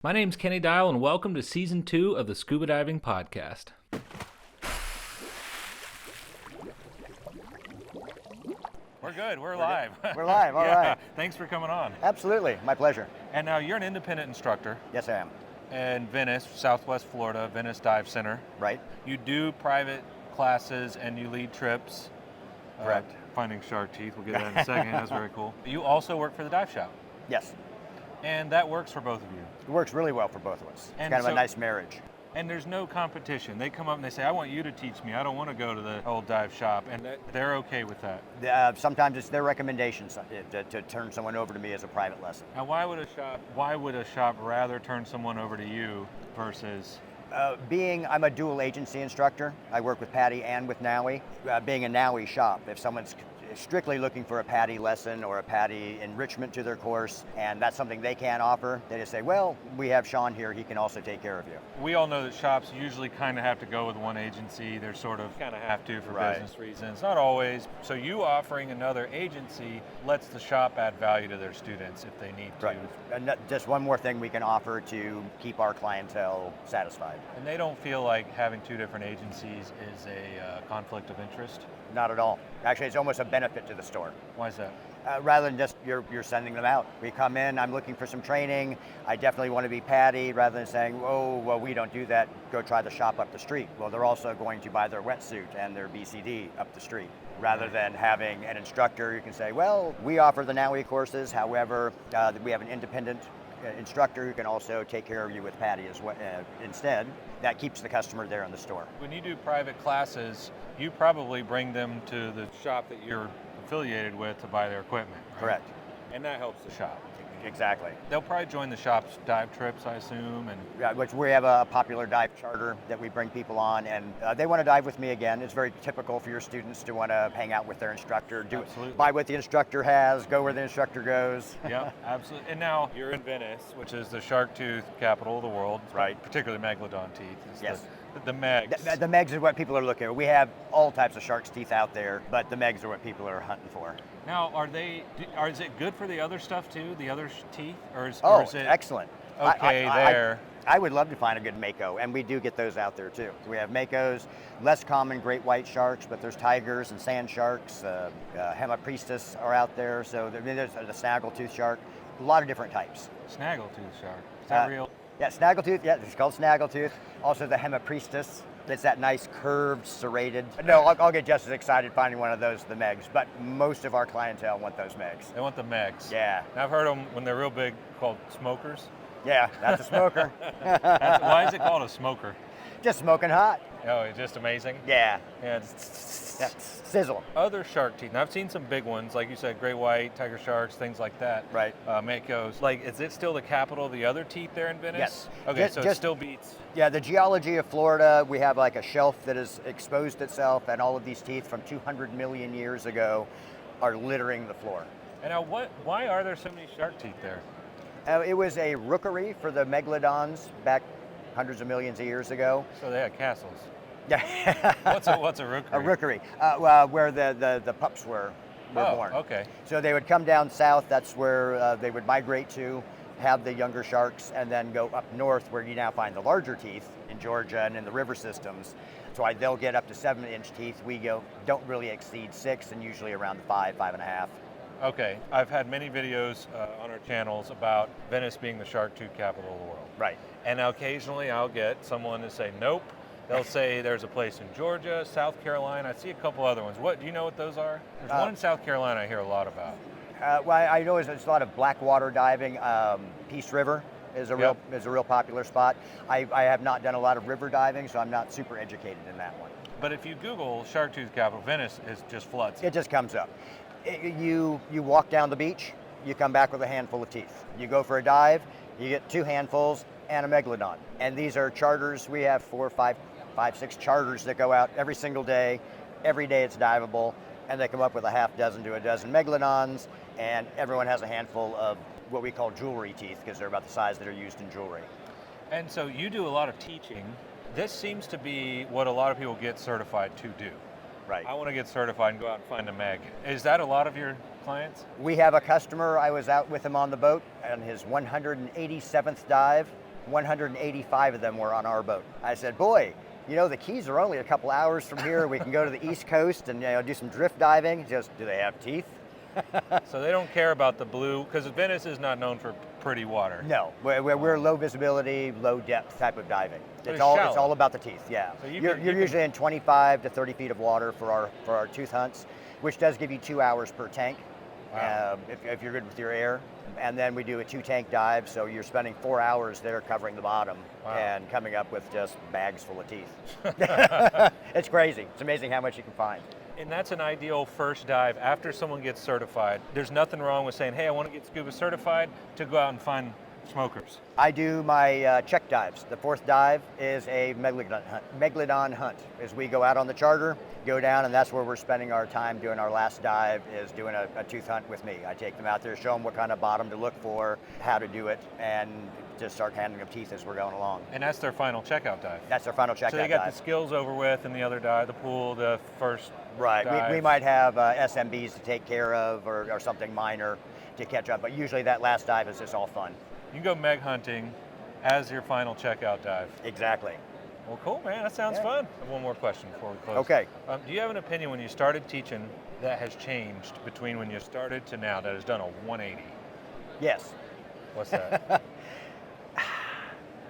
My name's Kenny Dial, and welcome to Season 2 of the Scuba Diving Podcast. We're good. We're live. We're live, all right. Thanks for coming on. Absolutely, my pleasure. And now you're an independent instructor Yes, I am. in Venice, Southwest Florida, Venice Dive Center. Right. You do private classes and you lead trips. Correct. Finding shark teeth, we'll get that in a second. That's very cool. You also work for the dive shop. Yes. And that works for both of you. It works really well for both of us. It's And kind of so- a nice marriage. And there's no competition. They come up and they say, I want you to teach me. I don't want to go to the old dive shop. And they're okay with that. Sometimes it's their recommendations to turn someone over to me as a private lesson. Now, why would a shop rather turn someone over to you versus... I'm a dual agency instructor. I work with PADI and with NAUI. Being a NAUI shop, if someone's strictly looking for a PADI lesson or a PADI enrichment to their course, and that's something they can't offer, they just say, well, we have Shawn here, he can also take care of you. We all know that shops usually kind of have to go with one agency. They're sort of kind of have to for Right. business reasons. Not always. So you offering another agency lets the shop add value to their students if they need to. Right. And just one more thing we can offer to keep our clientele satisfied. And they don't feel like having two different agencies is a conflict of interest. Not at all. Actually, it's almost a benefit to the store. Why is that? Rather than just you're sending them out. We come in, I'm looking for some training, I definitely want to be PADI, rather than saying, oh, well, we don't do that, go try the shop up the street. Well, they're also going to buy their wetsuit and their BCD up the street. Rather than having an instructor, you can say, well, we offer the NAUI courses, however, we have an independent instructor who can also take care of you with PADI as well, instead. That keeps the customer there in the store. When you do private classes, you probably bring them to the shop that you're affiliated with to buy their equipment, right? Correct. And that helps the shop. Exactly. They'll probably join the shop's dive trips, I assume, and Yeah, which we have a popular dive charter that we bring people on, and they want to dive with me again. It's very typical for your students to want to hang out with their instructor, buy what the instructor has, go where the instructor goes. yeah, absolutely. And now you're in Venice, which is the shark tooth capital of the world, Right. Particularly Megalodon Teeth. It's Yes. the Megs. The Megs is what people are looking at. We have all types of shark's teeth out there, but the Megs are what people are hunting for. Now, is it good for the other stuff too? The other teeth, or is it excellent. okay there? I would love to find a good Mako, and we do get those out there too. We have Makos, less common great white sharks, but there's tigers and sand sharks. Hemipriestus are out there, so there's the snaggletooth shark. A lot of different types. Snaggletooth shark. Is that real? Yeah, snaggletooth. Yeah, it's called snaggletooth. Also the Hemipriestus. It's that nice curved, serrated. No, I'll get just as excited finding one of those, the Megs. But most of our clientele want those Megs. They want the Megs. Yeah. I've heard them when they're real big called smokers. Yeah, that's a smoker. Why is it called a smoker? Just smoking hot. Oh, it's just amazing. Yeah. Yeah. Sizzle. Other shark teeth. Now, I've seen some big ones, like you said, great white, tiger sharks, things like that. Right. Makos. Like, is it still the capital of the other teeth there in Venice? Yes. Okay, so it still beats. Yeah, the geology of Florida, we have like a shelf that has exposed itself, and all of these teeth from 200 million years ago are littering the floor. And now, why are there so many shark teeth there? It was a rookery for the megalodons back hundreds of millions of years ago. So they had castles. Yeah. What's a rookery? A rookery, where the pups were born. Okay. So they would come down south, that's where they would migrate to, have the younger sharks, and then go up north where you now find the larger teeth in Georgia and in the river systems. So they'll get up to 7-inch teeth. We don't really exceed 6, and usually around 5, 5.5. Okay, I've had many videos on our channels about Venice being the shark tooth capital of the world. Right. And now occasionally I'll get someone to say, nope. They'll say there's a place in Georgia, South Carolina. I see a couple other ones. Do you know what those are? There's one in South Carolina I hear a lot about. Well, I know there's a lot of black water diving. Peace River is a real popular spot. I have not done a lot of river diving, so I'm not super educated in that one. But if you Google shark tooth capital, Venice just floods. It just comes up. You walk down the beach, you come back with a handful of teeth. You go for a dive, you get 2 handfuls and a megalodon. And these are charters. We have 4, 5, 6 charters that go out every single day. Every day it's diveable, and they come up with a half dozen to a dozen megalodons, and everyone has a handful of what we call jewelry teeth, because they're about the size that are used in jewelry. And so you do a lot of teaching. This seems to be what a lot of people get certified to do. Right. I want to get certified and go out and find a Meg. Is that a lot of your clients? We have a customer, I was out with him on the boat on his 187th dive, 185 of them were on our boat. I said, boy, you know, the Keys are only a couple hours from here. We can go to the East Coast and do some drift diving. Just, do they have teeth? So they don't care about the blue, because Venice is not known for pretty water. No, we're low visibility, low depth type of diving. So It's all about the teeth, yeah. So you're usually in 25 to 30 feet of water for our tooth hunts, which does give you 2 hours per tank. Wow. If you're good with your air. And then we do a 2-tank dive, so you're spending 4 hours there covering the bottom. Wow. And coming up with just bags full of teeth. It's crazy. It's amazing how much you can find. And that's an ideal first dive after someone gets certified. There's nothing wrong with saying, hey, I want to get scuba certified, to go out and find smokers. I do my check dives. The 4th dive is a Megalodon hunt. As we go out on the charter, go down, and that's where we're spending our time doing our last dive, is doing a tooth hunt with me. I take them out there, show them what kind of bottom to look for, how to do it, and just start handing them teeth as we're going along. And that's their final checkout dive. That's their final checkout dive. So they got the skills over with, and the other dive, the pool, the first Right. dive. We might have SMBs to take care of, or something minor to catch up, but usually that last dive is just all fun. You can go meg hunting as your final checkout dive. Exactly. Well, cool, man. That sounds fun. I have one more question before we close. Okay. Do you have an opinion when you started teaching that has changed between when you started to now, that has done a 180? Yes. What's that?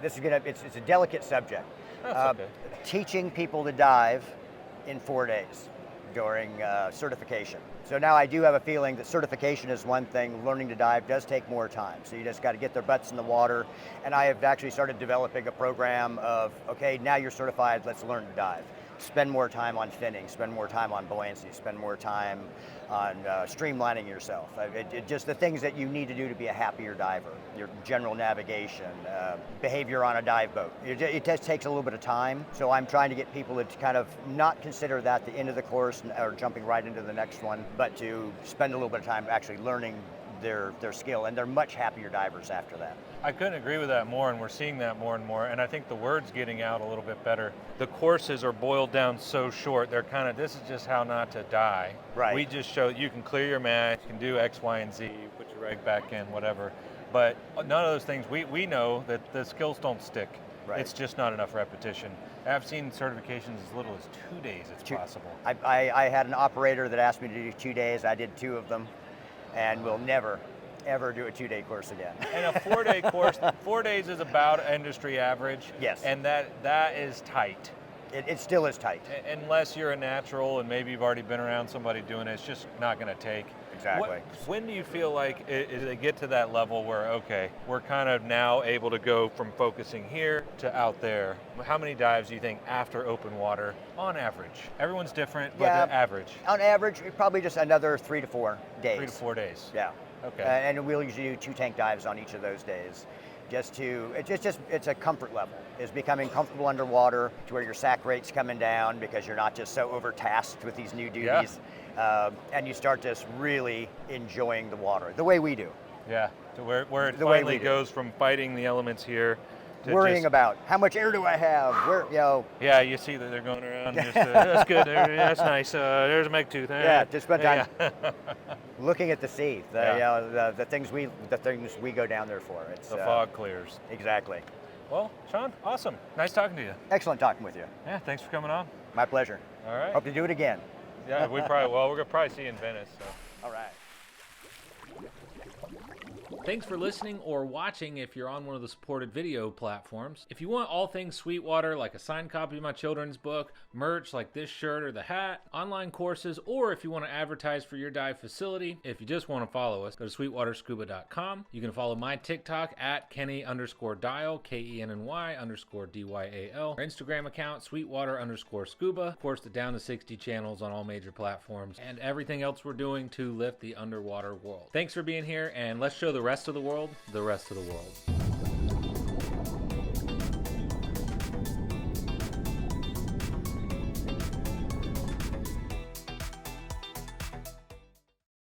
This is it's a delicate subject. That's okay. Teaching people to dive in 4 days during certification. So now I do have a feeling that certification is one thing, learning to dive does take more time. So you just got to get their butts in the water. And I have actually started developing a program of, okay, now you're certified, let's learn to dive. Spend more time on finning, spend more time on buoyancy, spend more time on streamlining yourself. Just the things that you need to do to be a happier diver, your general navigation, behavior on a dive boat. It just takes a little bit of time. So I'm trying to get people to kind of not consider that the end of the course or jumping right into the next one, but to spend a little bit of time actually learning their skill, and they're much happier divers after that. I couldn't agree with that more, and we're seeing that more and more, and I think the word's getting out a little bit better. The courses are boiled down so short, they're kind of, this is just how not to die. Right. We just show you can clear your mat, you can do X, Y, and Z, put your reg back in, whatever. But none of those things, we know that the skills don't stick. Right. It's just not enough repetition. I've seen certifications as little as 2 days it's possible. I had an operator that asked me to do 2 days. I did 2 of them, and will never, ever do a 2-day course again. And a 4-day course, 4 days is about industry average. Yes. And that is tight. It still is tight. Unless you're a natural and maybe you've already been around somebody doing it, it's just not going to take. Exactly. When do you feel like they get to that level where, okay, we're kind of now able to go from focusing here to out there? How many dives do you think after open water, on average? Everyone's different, but the average. On average, probably just another 3 to 4 days. 3 to 4 days. Yeah. Okay. And we'll usually do 2-tank dives on each of those days. It's a comfort level. It's becoming comfortable underwater to where your sac rate's coming down because you're not just so overtasked with these new duties. Yeah. And you start just really enjoying the water, the way we do. Yeah, to where it finally goes from fighting the elements here to worrying about how much air do I have? Yeah, you see that they're going around. Just, that's good. That's nice. There's a Meg Tooth. Yeah, just spend time looking at the sea. The things we go down there for. The fog clears. Exactly. Well, Shawn, awesome. Nice talking to you. Excellent talking with you. Yeah, thanks for coming on. My pleasure. All right. Hope to do it again. Yeah, we're gonna probably see you in Venice. So. All right. Thanks for listening or watching if you're on one of the supported video platforms. If you want all things Sweetwater, like a signed copy of my children's book, merch like this shirt or the hat, online courses, or if you want to advertise for your dive facility, if you just want to follow us, go to sweetwaterscuba.com. You can follow my TikTok at Kenny_Dial, KENNY_DYAL. Our Instagram account, Sweetwater_Scuba. Of course, the Down to 60 channels on all major platforms, and everything else we're doing to lift the underwater world. Thanks for being here, and let's show the rest of the world the rest of the world.